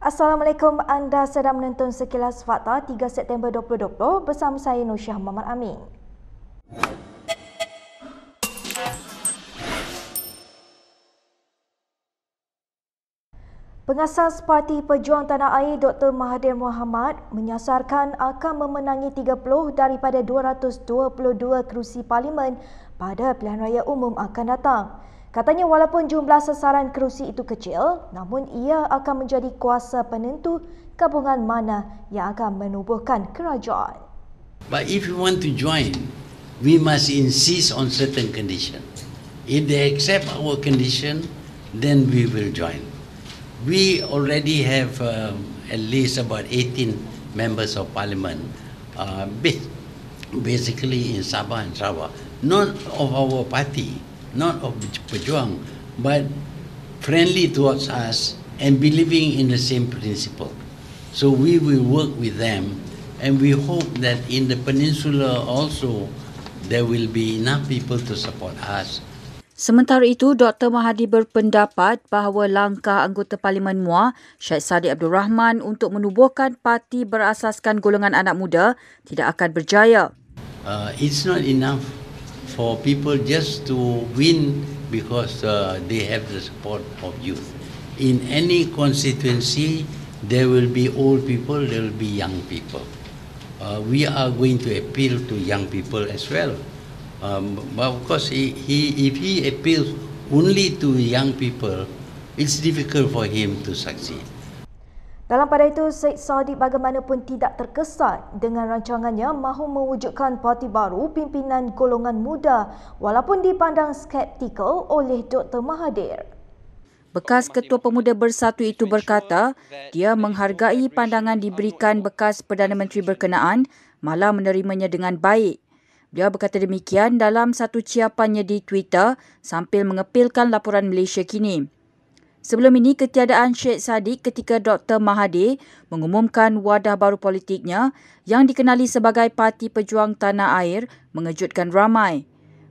Assalamualaikum, anda sedang menonton Sekilas Fakta 3 September 2020 bersama saya Nursyah Muhammad Amin. Pengasas Parti Pejuang Tanah Air Dr. Mahathir Mohamad menyasarkan akan memenangi 30 daripada 222 kerusi parlimen pada pilihan raya umum akan datang. Katanya walaupun jumlah sasaran kerusi itu kecil, namun ia akan menjadi kuasa penentu gabungan mana yang akan menubuhkan kerajaan. But if you want to join, we must insist on certain condition. If they accept our condition, then we will join. We already have at least about 18 members of parliament, basically in Sabah and Sarawak, not of our party, not of Pejuang, but friendly towards us and believing in the same principle. So we will work with them, and we hope that in the peninsula also there will be enough people to support us. Sementara itu, Dr. Mahathir berpendapat bahawa langkah anggota Parlimen MUA, Syed Saddiq Abdul Rahman untuk menubuhkan parti berasaskan golongan anak muda tidak akan berjaya. It's not enough for people just to win because they have the support of youth. In any constituency, there will be old people, there will be young people. We are going to appeal to young people as well. But of course, if he appeals only to young people, it's difficult for him to succeed. Dalam pada itu, Syed Saddiq bagaimanapun tidak terkesan dengan rancangannya mahu mewujudkan parti baru pimpinan golongan muda walaupun dipandang skeptikal oleh Dr. Mahathir. Bekas Ketua Pemuda Bersatu itu berkata, dia menghargai pandangan diberikan bekas Perdana Menteri berkenaan, malah menerimanya dengan baik. Beliau berkata demikian dalam satu ciapannya di Twitter sambil mengepilkan laporan Malaysia kini. Sebelum ini, ketiadaan Syed Saddiq ketika Dr. Mahathir mengumumkan wadah baru politiknya yang dikenali sebagai Parti Pejuang Tanah Air mengejutkan ramai.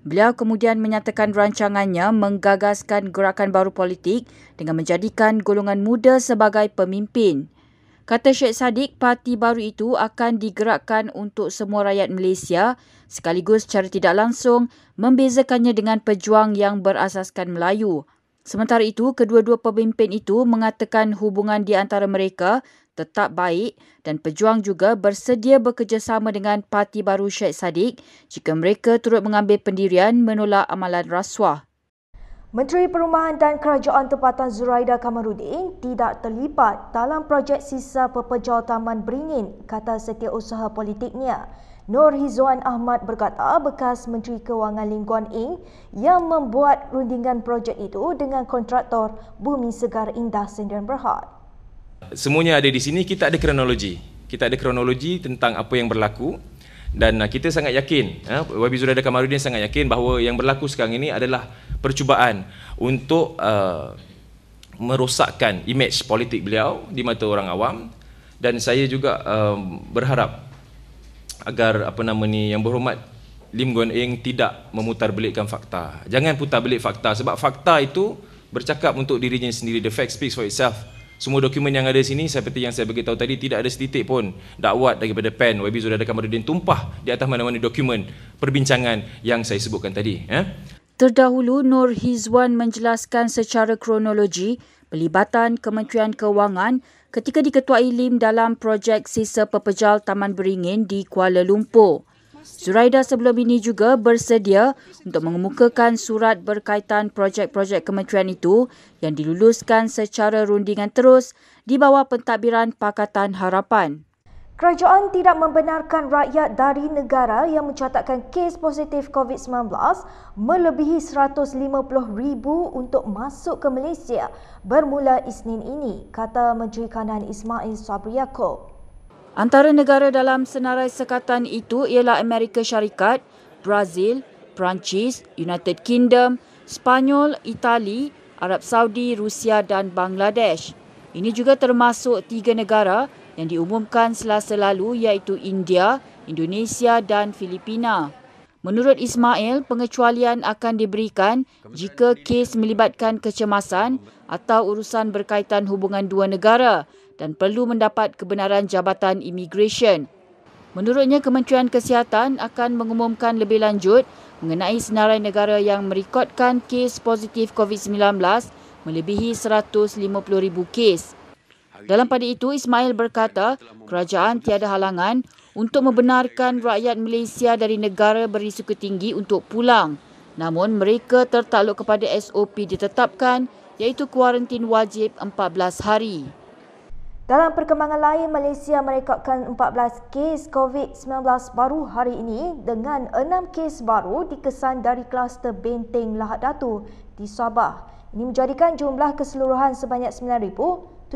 Beliau kemudian menyatakan rancangannya menggagaskan gerakan baru politik dengan menjadikan golongan muda sebagai pemimpin. Kata Syed Saddiq, parti baru itu akan digerakkan untuk semua rakyat Malaysia sekaligus secara tidak langsung membezakannya dengan pejuang yang berasaskan Melayu. Sementara itu, kedua-dua pemimpin itu mengatakan hubungan di antara mereka tetap baik dan pejuang juga bersedia bekerjasama dengan parti baru Syed Saddiq jika mereka turut mengambil pendirian menolak amalan rasuah. Menteri Perumahan dan Kerajaan Tempatan Zuraida Kamaruddin tidak terlibat dalam projek sisa pepejal Taman Beringin, kata setiausaha politiknya. Nur Hizwan Ahmad berkata bekas Menteri Kewangan Lim Guan Eng yang membuat rundingan projek itu dengan kontraktor Bumi Segar Indah Sdn Bhd. Semuanya ada di sini, kita ada kronologi. Kita ada kronologi tentang apa yang berlaku dan kita sangat yakin, YB Zuraida Kamaruddin sangat yakin bahawa yang berlaku sekarang ini adalah percubaan untuk merosakkan imej politik beliau di mata orang awam, dan saya juga berharap agar Yang Berhormat Lim Guan Eng tidak memutarbelikkan fakta. Jangan putar belik fakta sebab fakta itu bercakap untuk dirinya sendiri. The fact speaks for itself. Semua dokumen yang ada di sini seperti yang saya beritahu tadi, tidak ada setitik pun dakwat daripada PEN YB Zuraida Kamaruddin tumpah di atas mana-mana dokumen perbincangan yang saya sebutkan tadi. Terdahulu, Nur Hizwan menjelaskan secara kronologi pelibatan Kementerian Kewangan ketika diketuai Lim dalam projek sisa pepejal Taman Beringin di Kuala Lumpur. Zuraida sebelum ini juga bersedia untuk mengemukakan surat berkaitan projek-projek kementerian itu yang diluluskan secara rundingan terus di bawah pentadbiran Pakatan Harapan. Kerajaan tidak membenarkan rakyat dari negara yang mencatatkan kes positif COVID-19 melebihi 150,000 untuk masuk ke Malaysia bermula Isnin ini, kata Menteri Kanan Ismail Sabri Yaakob. Antara negara dalam senarai sekatan itu ialah Amerika Syarikat, Brazil, Perancis, United Kingdom, Spanyol, Itali, Arab Saudi, Rusia dan Bangladesh. Ini juga termasuk 3 negara yang diumumkan Selasa lalu iaitu India, Indonesia dan Filipina. Menurut Ismail, pengecualian akan diberikan jika kes melibatkan kecemasan atau urusan berkaitan hubungan dua negara dan perlu mendapat kebenaran Jabatan Imigresen. Menurutnya, Kementerian Kesihatan akan mengumumkan lebih lanjut mengenai senarai negara yang merekodkan kes positif COVID-19 melebihi 150,000 kes. Dalam pada itu, Ismail berkata kerajaan tiada halangan untuk membenarkan rakyat Malaysia dari negara berisiko tinggi untuk pulang. Namun mereka tertakluk kepada SOP ditetapkan iaitu kuarantin wajib 14 hari. Dalam perkembangan lain, Malaysia merekodkan 14 kes COVID-19 baru hari ini dengan 6 kes baru dikesan dari kluster Benteng Lahad Datu di Sabah. Ini menjadikan jumlah keseluruhan sebanyak 9,734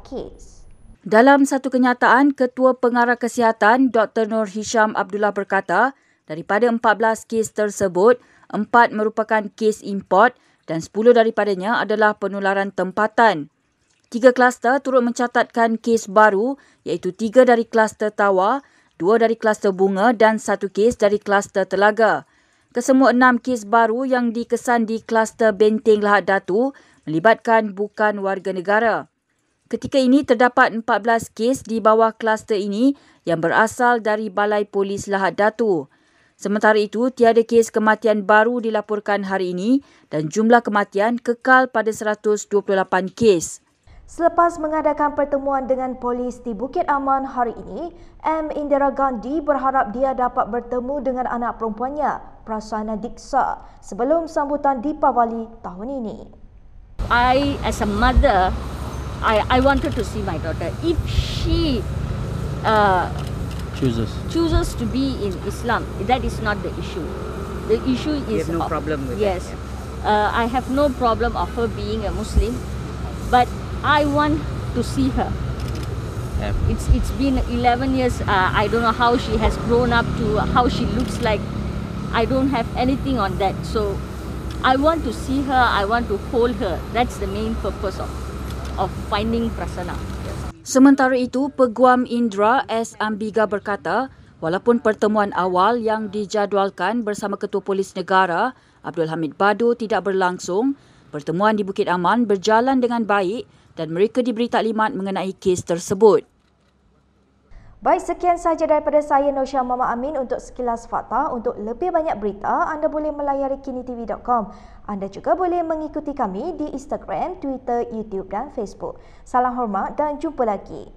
kes. Dalam satu kenyataan, Ketua Pengarah Kesihatan Dr. Nur Hisham Abdullah berkata, daripada 14 kes tersebut, 4 merupakan kes import dan 10 daripadanya adalah penularan tempatan. 3 kluster turut mencatatkan kes baru iaitu 3 dari kluster Tawa, 2 dari kluster Bunga dan 1 kes dari kluster Telaga. Kesemua 6 kes baru yang dikesan di kluster Benteng Lahad Datu melibatkan bukan warga negara. Ketika ini terdapat 14 kes di bawah kluster ini yang berasal dari Balai Polis Lahad Datu. Sementara itu, tiada kes kematian baru dilaporkan hari ini dan jumlah kematian kekal pada 128 kes. Selepas mengadakan pertemuan dengan polis di Bukit Aman hari ini, M. Indira Gandhi berharap dia dapat bertemu dengan anak perempuannya, Prasanna Diksa, sebelum sambutan Deepavali tahun ini. I, as a mother, I wanted to see my daughter. If she chooses to be in Islam, that is not the issue. The issue is... You have no problem with yes, that? Yeah. I have no problem of her being a Muslim, but I want to see her. It's been 11 years. I don't know how she has grown up to how she looks like. I don't have anything on that. So I want to see her. I want to hold her. That's the main purpose of finding Prasanna. Sementara itu, Peguam Indra S. Ambiga berkata, walaupun pertemuan awal yang dijadualkan bersama Ketua Polis Negara, Abdul Hamid Bado tidak berlangsung, pertemuan di Bukit Aman berjalan dengan baik dan mereka diberi taklimat mengenai kes tersebut. Baik, sekian sahaja daripada saya, Nosha Mama Amin untuk Sekilas Fakta. Untuk lebih banyak berita, anda boleh melayari kinitv.com. Anda juga boleh mengikuti kami di Instagram, Twitter, YouTube dan Facebook. Salam hormat dan jumpa lagi.